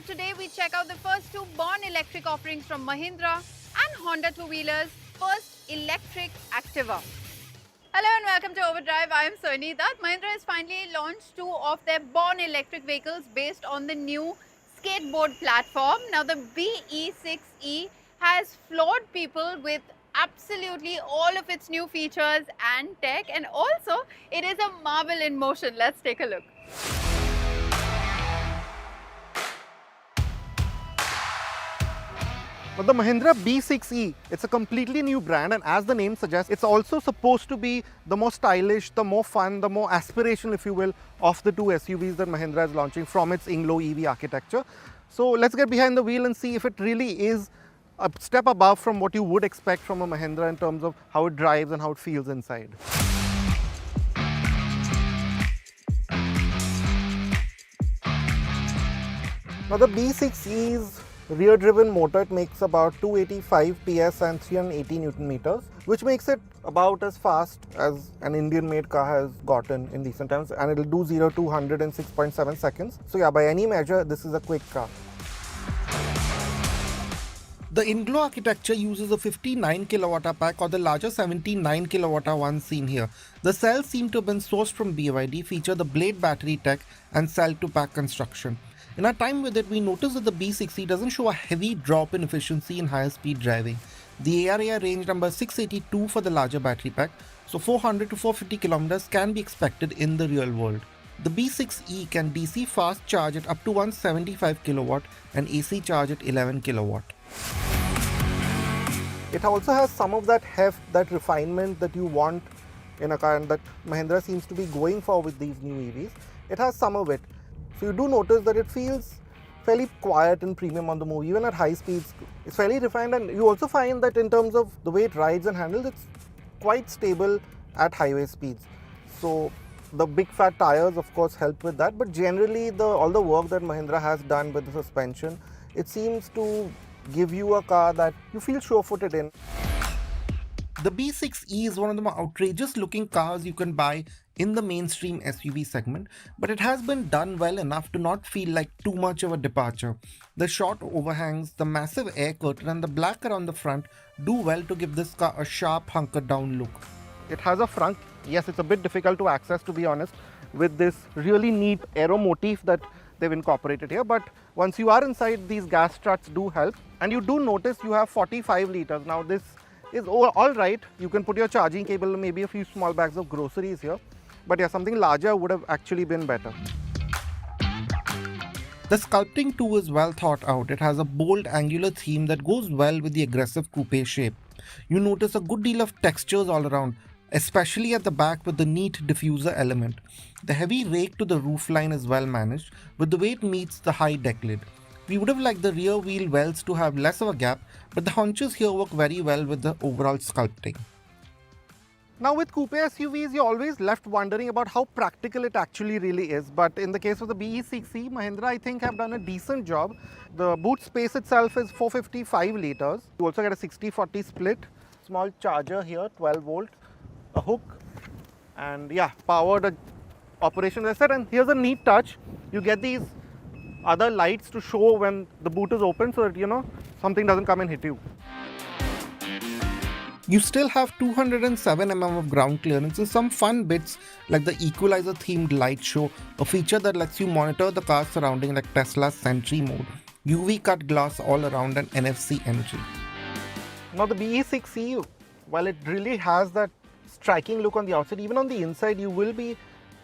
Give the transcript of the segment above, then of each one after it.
but today we check out the first two born electric offerings from Mahindra and Honda two-wheelers. First, electric Activa. Hello and welcome to Overdrive. I am Soini Dutt. Mahindra has finally launched two of their born electric vehicles based on the new skateboard platform. Now the BE6E has floored people with absolutely all of its new features and tech, and also it is a marvel in motion. Let's take a look. But the Mahindra BE6E, it's a completely new brand, and as the name suggests, it's also supposed to be the more stylish, the more fun, the more aspirational, if you will, of the two SUVs that Mahindra is launching from its Inglo EV architecture. So let's get behind the wheel and see if it really is a step above from what you would expect from a Mahindra in terms of how it drives and how it feels inside. Now the BE6E's rear-driven motor, it makes about 285 PS and 380 Newton meters, which makes it about as fast as an Indian-made car has gotten in recent times, and it'll do 0 to 100 in 6.7 seconds. So yeah, by any measure, this is a quick car. The Inglo architecture uses a 59 kWh pack or the larger 79 kWh one seen here. The cells seem to have been sourced from BYD, feature the blade battery tech and cell-to-pack construction. In our time with it, we noticed that the BE6E doesn't show a heavy drop in efficiency in higher speed driving. The ARAI range number 682 for the larger battery pack, so 400 to 450 kilometers can be expected in the real world. The BE6E can DC fast charge at up to 175 kilowatt and AC charge at 11 kilowatt. It also has some of that heft, that refinement that you want in a car and that Mahindra seems to be going for with these new EVs. It has some of it. So you do notice that it feels fairly quiet and premium on the move, even at high speeds. It's fairly refined, and you also find that in terms of the way it rides and handles, it's quite stable at highway speeds. So the big fat tires of course help with that, but generally all the work that Mahindra has done with the suspension, it seems to give you a car that you feel sure-footed in. The BE6E is one of the more outrageous looking cars you can buy in the mainstream SUV segment, but it has been done well enough to not feel like too much of a departure. The short overhangs, the massive air curtain and the black around the front do well to give this car a sharp hunkered down look. It has a front, yes, it's a bit difficult to access to be honest, with this really neat aero motif that they've incorporated here, but once you are inside, these gas struts do help, and you do notice you have 45 liters. Now this is all right, you can put your charging cable, maybe a few small bags of groceries here, but yeah, something larger would have actually been better. The sculpting too is well thought out. It has a bold angular theme that goes well with the aggressive coupe shape. You notice a good deal of textures all around, especially at the back with the neat diffuser element. The heavy rake to the roofline is well managed with the way it meets the high deck lid. We would have liked the rear wheel wells to have less of a gap, but the haunches here work very well with the overall sculpting. Now with coupe SUVs, you're always left wondering about how practical it actually really is, but in the case of the BE6E, Mahindra I think have done a decent job. The boot space itself is 455 liters. You also get a 60-40 split, small charger here, 12 volt, a hook, and yeah, powered operation as I said. And here's a neat touch, you get these other lights to show when the boot is open so that something doesn't come and hit you. You still have 207 mm of ground clearance and some fun bits like the equalizer themed light show, a feature that lets you monitor the car's surrounding like Tesla's Sentry mode, UV cut glass all around and NFC entry. Now the BE6E, while it really has that striking look on the outside, even on the inside you will be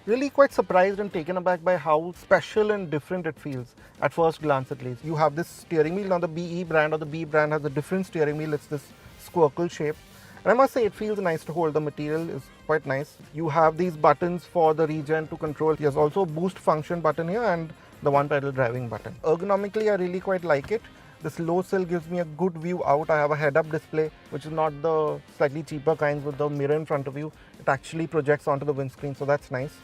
really quite surprised and taken aback by how special and different it feels, at first glance at least. You have this steering wheel. Now the BE brand or the B brand has a different steering wheel, it's this squircle shape. And I must say it feels nice to hold, the material is quite nice. You have these buttons for the regen to control. There's also a boost function button here and the one pedal driving button. Ergonomically I really quite like it. This low sill gives me a good view out. I have a head-up display, which is not the slightly cheaper kinds with the mirror in front of you. It actually projects onto the windscreen, so that's nice.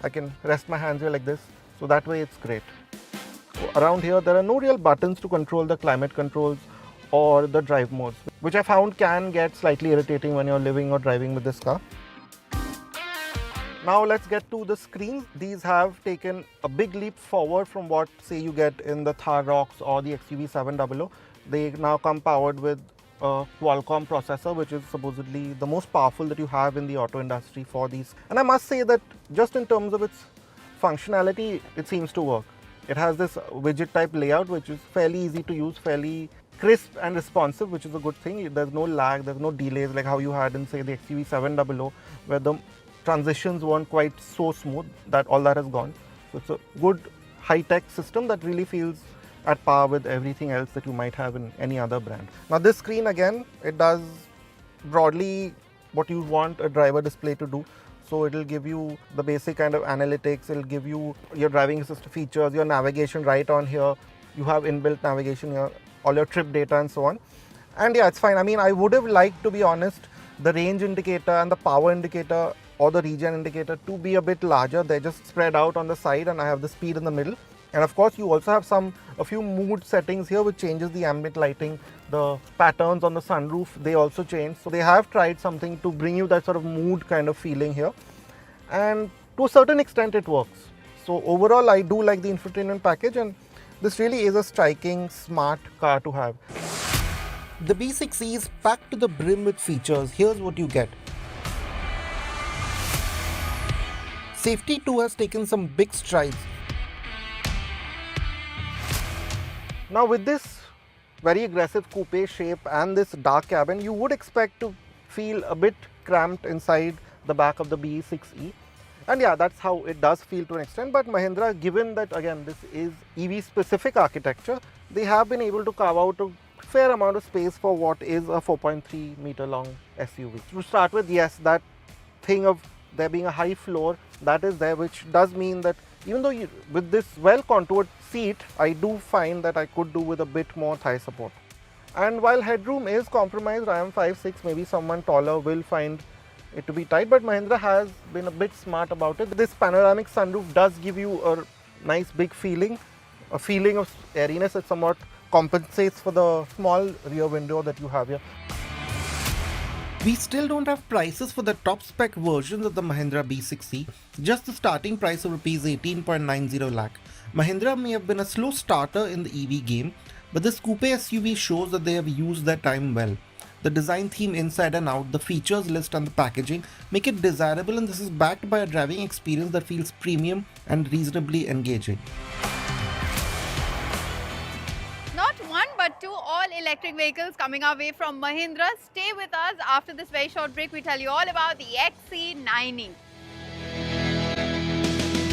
I can rest my hands here like this, so that way it's great. Around here, there are no real buttons to control the climate controls or the drive modes, which I found can get slightly irritating when you're living or driving with this car. Now let's get to the screens. These have taken a big leap forward from what say you get in the Thar Rocks or the XUV700. They now come powered with a Qualcomm processor, which is supposedly the most powerful that you have in the auto industry for these. And I must say that just in terms of its functionality, it seems to work. It has this widget type layout, which is fairly easy to use, fairly crisp and responsive, which is a good thing. There's no lag, there's no delays like how you had in say the XUV700, where the transitions weren't quite so smooth. That all that has gone. So it's a good high-tech system that really feels at par with everything else that you might have in any other brand. Now this screen again, it does broadly what you want a driver display to do. So it'll give you the basic kind of analytics, it'll give you your driving assist features, your navigation right on here. You have inbuilt navigation here, all your trip data and so on. And yeah, it's fine. I mean, I would have liked, to be honest, the range indicator and the power indicator or the regen indicator to be a bit larger. They're just spread out on the side and I have the speed in the middle. And of course, you also have a few mood settings here which changes the ambient lighting. The patterns on the sunroof, they also change. So they have tried something to bring you that sort of mood kind of feeling here. And to a certain extent, it works. So overall, I do like the infotainment package, and this really is a striking, smart car to have. The B6E is packed to the brim with features. Here's what you get. Safety too has taken some big strides. Now with this very aggressive coupe shape and this dark cabin, you would expect to feel a bit cramped inside the back of the BE6E. And yeah, that's how it does feel to an extent. But Mahindra, given that again this is EV specific architecture, they have been able to carve out a fair amount of space for what is a 4.3 meter long SUV. To start with, yes, that thing of there being a high floor, that is there, which does mean that even though with this well contoured seat, I do find that I could do with a bit more thigh support. And while headroom is compromised, I am 5'6", maybe someone taller will find it to be tight, but Mahindra has been a bit smart about it. This panoramic sunroof does give you a nice big feeling, a feeling of airiness that somewhat compensates for the small rear window that you have here. We still don't have prices for the top spec versions of the Mahindra B6E, just the starting price of Rs 18.90 lakh. Mahindra may have been a slow starter in the EV game, but this coupe SUV shows that they have used their time well. The design theme inside and out, the features list and the packaging make it desirable, and this is backed by a driving experience that feels premium and reasonably engaging. Not one but two all-electric vehicles coming our way from Mahindra. Stay with us. After this very short break, we tell you all about the XC90.